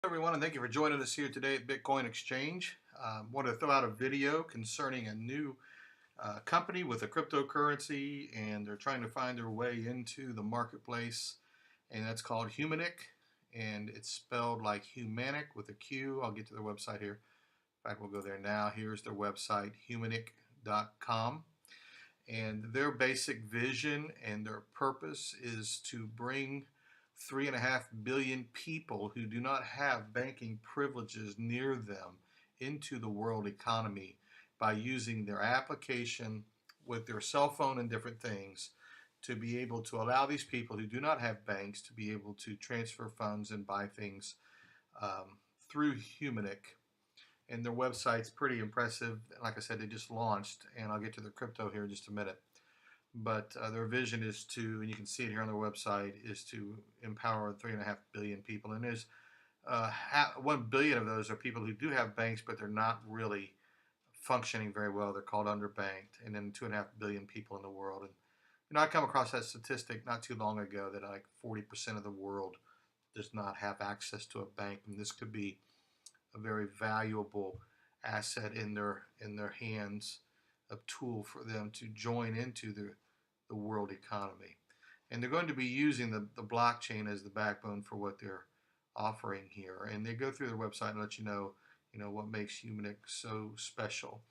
Everyone, and thank you for joining us here today at Bitcoin Exchange. Wanted to throw out a video concerning a new company with a cryptocurrency, and they're trying to find their way into the marketplace, and that's called Humaniq, and it's spelled like Humaniq with a Q. I'll get to their website here. In fact, we'll go there now. Here's their website, humaniq.com, and their basic vision and their purpose is to bring 3.5 billion people who do not have banking privileges near them into the world economy by using their application with their cell phone and different things to be able to allow these people who do not have banks to be able to transfer funds and buy things through Humaniq. And their website's pretty impressive. Like I said, they just launched, and I'll get to their crypto here in just a minute. But their vision is to, and you can see it here on their website, is to empower 3.5 billion people. And there's 1 billion of those are people who do have banks, but they're not really functioning very well. They're called underbanked. And then 2.5 billion people in the world. And I come across that statistic not too long ago that like 40% of the world does not have access to a bank, and this could be a very valuable asset in their hands, a tool for them to join into the world economy. And they're going to be using the blockchain as the backbone for what they're offering here. And they go through their website and let you know what makes Humaniq so special.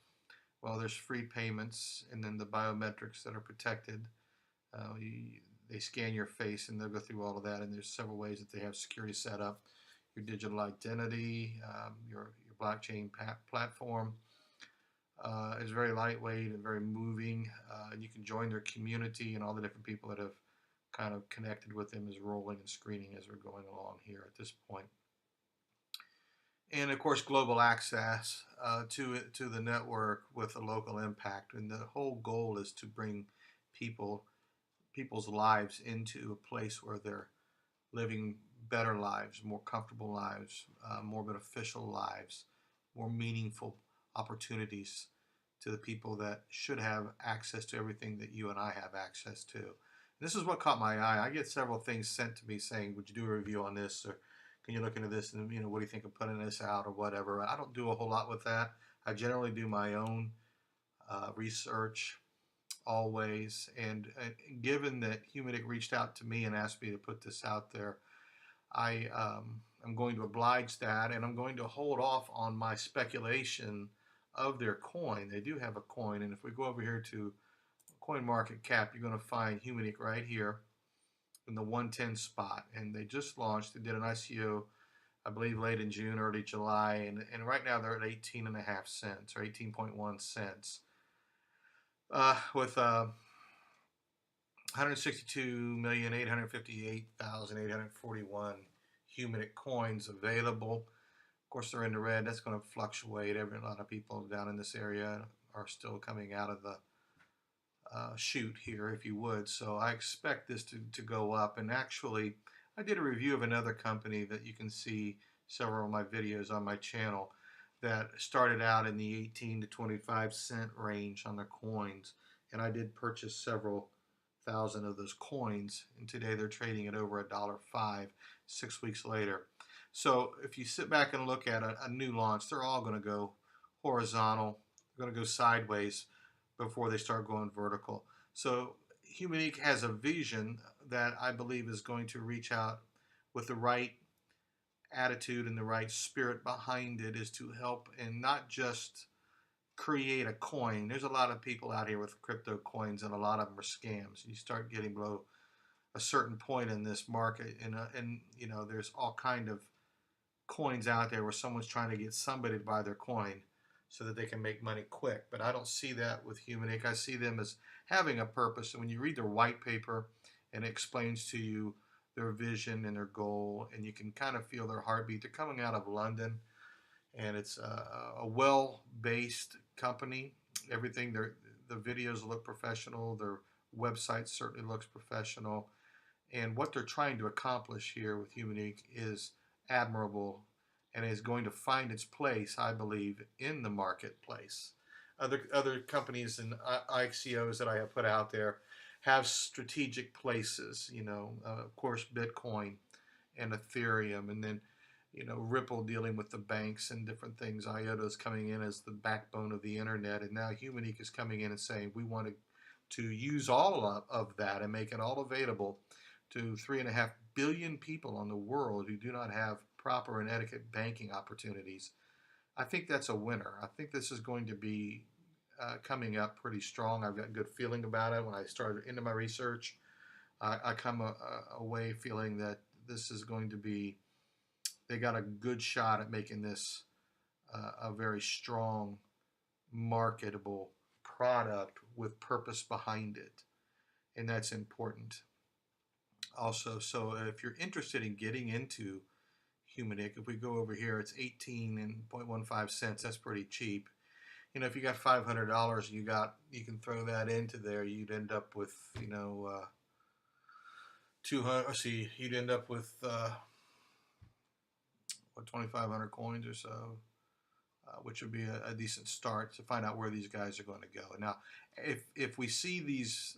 Well, there's free payments, and then the biometrics that are protected. They scan your face, and they'll go through all of that. And there's several ways that they have security set up. Your digital identity, your blockchain platform. Is very lightweight and very moving, and you can join their community, and all the different people that have kind of connected with them is rolling and screening as we're going along here at this point. And of course, global access to the network with a local impact, and the whole goal is to bring people's lives into a place where they're living better lives, more comfortable lives, more beneficial lives, more meaningful opportunities to the people that should have access to everything that you and I have access to. This is what caught my eye. I get several things sent to me saying, would you do a review on this, or can you look into this, and what do you think of putting this out, or whatever. I don't do a whole lot with that. I generally do my own research always, and given that Humaniq reached out to me and asked me to put this out there, I'm going to oblige that, and I'm going to hold off on my speculation of their coin. They do have a coin, and if we go over here to coin market cap, you're going to find Humaniq right here in the 110 spot, and they just launched. They did an ICO, I believe, late in June, early July, and right now they're at 18.5 cents or 18.1 cents with 162,858,841 Humaniq coins available. Of course, they're in the red. That's going to fluctuate. A lot of people down in this area are still coming out of the chute here, if you would. So I expect this to go up. And actually, I did a review of another company that you can see several of my videos on my channel that started out in the 18 to 25 cent range on their coins. And I did purchase several thousand of those coins, and today they're trading at over $1.05 6 weeks later. So if you sit back and look at a new launch, they're all going to go horizontal. They're going to go sideways before they start going vertical. So Humaniq has a vision that I believe is going to reach out with the right attitude and the right spirit behind it, is to help and not just create a coin. There's a lot of people out here with crypto coins, and a lot of them are scams. You start getting below a certain point in this market, and there's all kind of coins out there where someone's trying to get somebody to buy their coin so that they can make money quick. But I don't see that with Humaniq. I see them as having a purpose, and when you read their white paper, and it explains to you their vision and their goal, and you can kind of feel their heartbeat. They're coming out of London, and it's a well-based company. Everything, the videos look professional. Their website certainly looks professional. And what they're trying to accomplish here with Humaniq is admirable, and is going to find its place, I believe, in the marketplace. Other companies and ICOs that I have put out there have strategic places, of course, Bitcoin and Ethereum, and then Ripple dealing with the banks and different things. IOTA is coming in as the backbone of the internet, and now Humaniq is coming in and saying we want to use all of that and make it all available to 3.5 billion people on the world who do not have proper and etiquette banking opportunities. I think that's a winner. I think this is going to be coming up pretty strong. I've got a good feeling about it. When I started into my research, I come away feeling that this is going to be, they got a good shot at making this a very strong, marketable product with purpose behind it. And that's important. Also, so if you're interested in getting into Humaniq, if we go over here, it's 18.15 cents. That's pretty cheap. If you got $500, you can throw that into there. You'd end up with 200. See, you'd end up with 2,500 coins or so, which would be a decent start to find out where these guys are going to go. Now, if we see these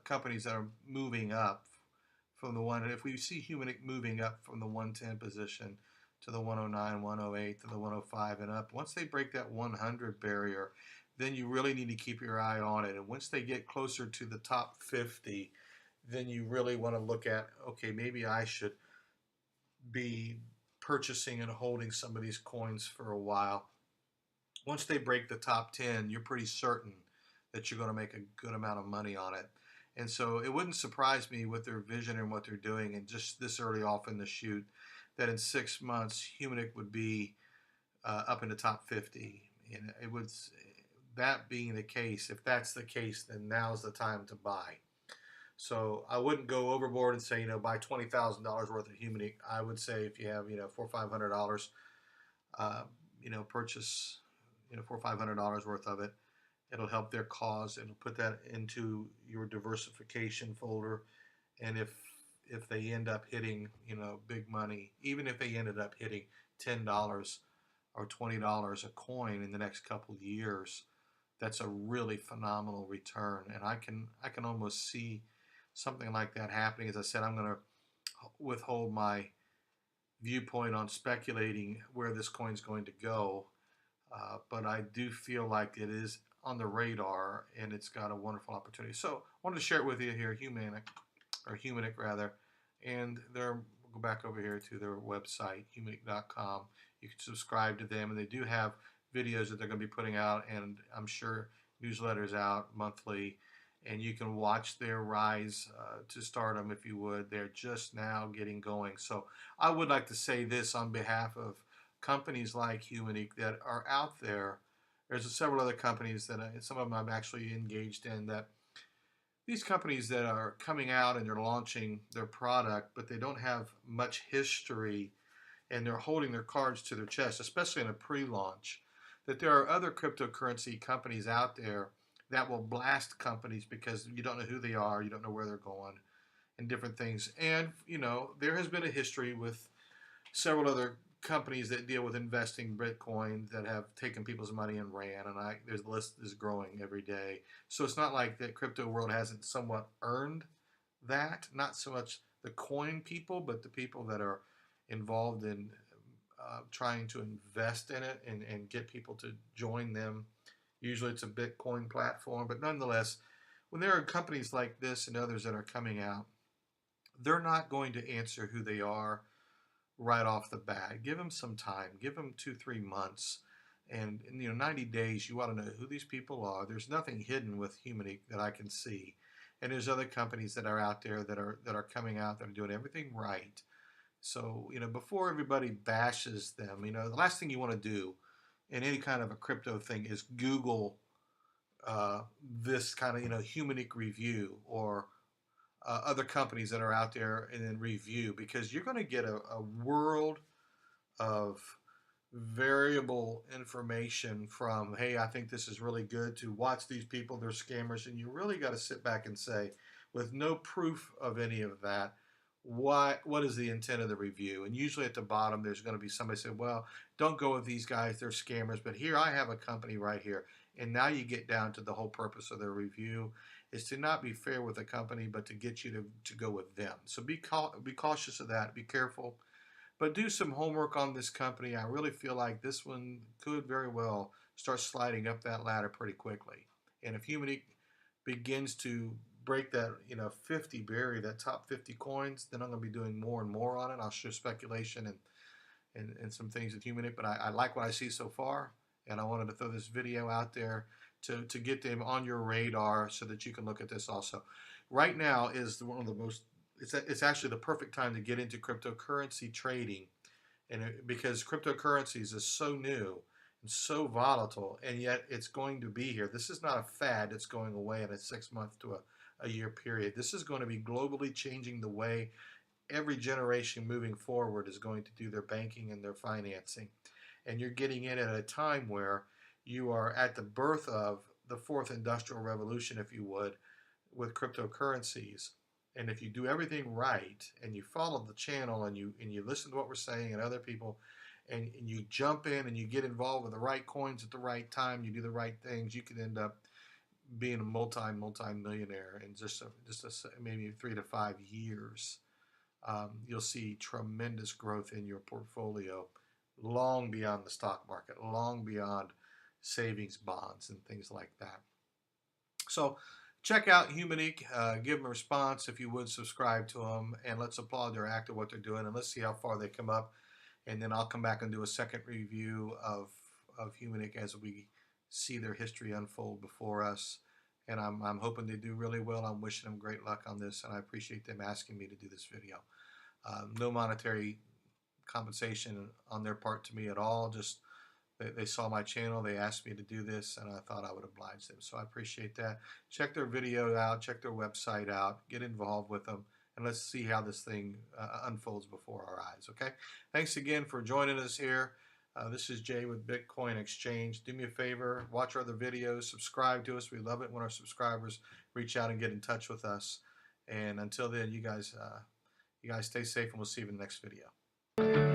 companies that are moving up from the one, if we see Humaniq moving up from the 110 position to the 109, 108, to the 105 and up, once they break that 100 barrier, then you really need to keep your eye on it. And once they get closer to the top 50, then you really want to look at, okay, maybe I should be purchasing and holding some of these coins for a while. Once they break the top 10, you're pretty certain that you're going to make a good amount of money on it. And so it wouldn't surprise me with their vision and what they're doing, and just this early off in the shoot, that in 6 months, Humaniq would be up in the top 50. And it would, that being the case, if that's the case, then now's the time to buy. So I wouldn't go overboard and say, buy $20,000 worth of Humaniq. I would say if you have, $400 or $500, purchase, $400 or $500 worth of it. It'll help their cause. It'll put that into your diversification folder. And if they end up hitting, big money, even if they ended up hitting $10 or $20 a coin in the next couple of years, that's a really phenomenal return. And I can almost see something like that happening. As I said, I'm going to withhold my viewpoint on speculating where this coin's going to go, but I do feel like it is on the radar and it's got a wonderful opportunity. So I wanted to share it with you here, Humaniq rather, and we'll go back over here to their website, humaniq.com. You can subscribe to them, and they do have videos that they're going to be putting out, and I'm sure newsletters out monthly, and you can watch their rise to stardom if you would. They're just now getting going. So I would like to say this on behalf of companies like Humaniq that are out there. There's several other companies that some of them I'm actually engaged in, that these companies that are coming out and they're launching their product, but they don't have much history and they're holding their cards to their chest, especially in a pre-launch, that there are other cryptocurrency companies out there that will blast companies because you don't know who they are, you don't know where they're going, and different things. And, there has been a history with several other companies that deal with investing Bitcoin that have taken people's money and ran, and there's the list is growing every day. So it's not like the crypto world hasn't somewhat earned that, not so much the coin people, but the people that are involved in trying to invest in it and get people to join them. Usually it's a Bitcoin platform, but nonetheless, when there are companies like this and others that are coming out, they're not going to answer who they are right off the bat. Give them some time. Give them 2-3 months, and 90 days. You want to know who these people are. There's nothing hidden with Humaniq that I can see, and there's other companies that are out there that are coming out that are doing everything right. So before everybody bashes them, the last thing you want to do in any kind of a crypto thing is Google this kind of Humaniq review or other companies that are out there and then review, because you're going to get a world of variable information from, hey, I think this is really good, to watch these people, they're scammers, and you really got to sit back and say, with no proof of any of that, what is the intent of the review? And usually at the bottom there's going to be somebody say, well, don't go with these guys, they're scammers, but here I have a company right here. And now you get down to the whole purpose of their review is to not be fair with the company, but to get you to go with them. So be cautious of that. Be careful. But do some homework on this company. I really feel like this one could very well start sliding up that ladder pretty quickly. And if Humaniq begins to break that, 50 barrier, that top 50 coins, then I'm going to be doing more and more on it. I'll share speculation and some things with Humaniq, but I like what I see so far, and I wanted to throw this video out there to get them on your radar so that you can look at this also. Right now is one of the most, it's actually the perfect time to get into cryptocurrency trading, and because cryptocurrencies is so new and so volatile, and yet it's going to be here. This is not a fad that's going away in a 6 month to a year period. This is going to be globally changing the way every generation moving forward is going to do their banking and their financing. And you're getting in at a time where you are at the birth of the fourth industrial revolution, if you would, with cryptocurrencies. And if you do everything right and you follow the channel and you listen to what we're saying and other people, and you jump in and you get involved with the right coins at the right time, you do the right things, you can end up being a multi millionaire in just maybe 3 to 5 years. You'll see tremendous growth in your portfolio long beyond the stock market, long beyond savings bonds and things like that. So check out Humaniq, give them a response if you would, subscribe to them, and let's applaud their act of what they're doing, and let's see how far they come up. And then I'll come back and do a second review of Humaniq as we see their history unfold before us. And I'm hoping they do really well. I'm wishing them great luck on this, and I appreciate them asking me to do this video. No monetary compensation on their part to me at all. Just they saw my channel, they asked me to do this, and I thought I would oblige them. So I appreciate that. Check their video out, check their website out, get involved with them, and let's see how this thing unfolds before our eyes, okay? Thanks again for joining us here. This is Jay with Bitcoin Exchange. Do me a favor, watch our other videos, subscribe to us. We love it when our subscribers reach out and get in touch with us. And until then, you guys stay safe, and we'll see you in the next video.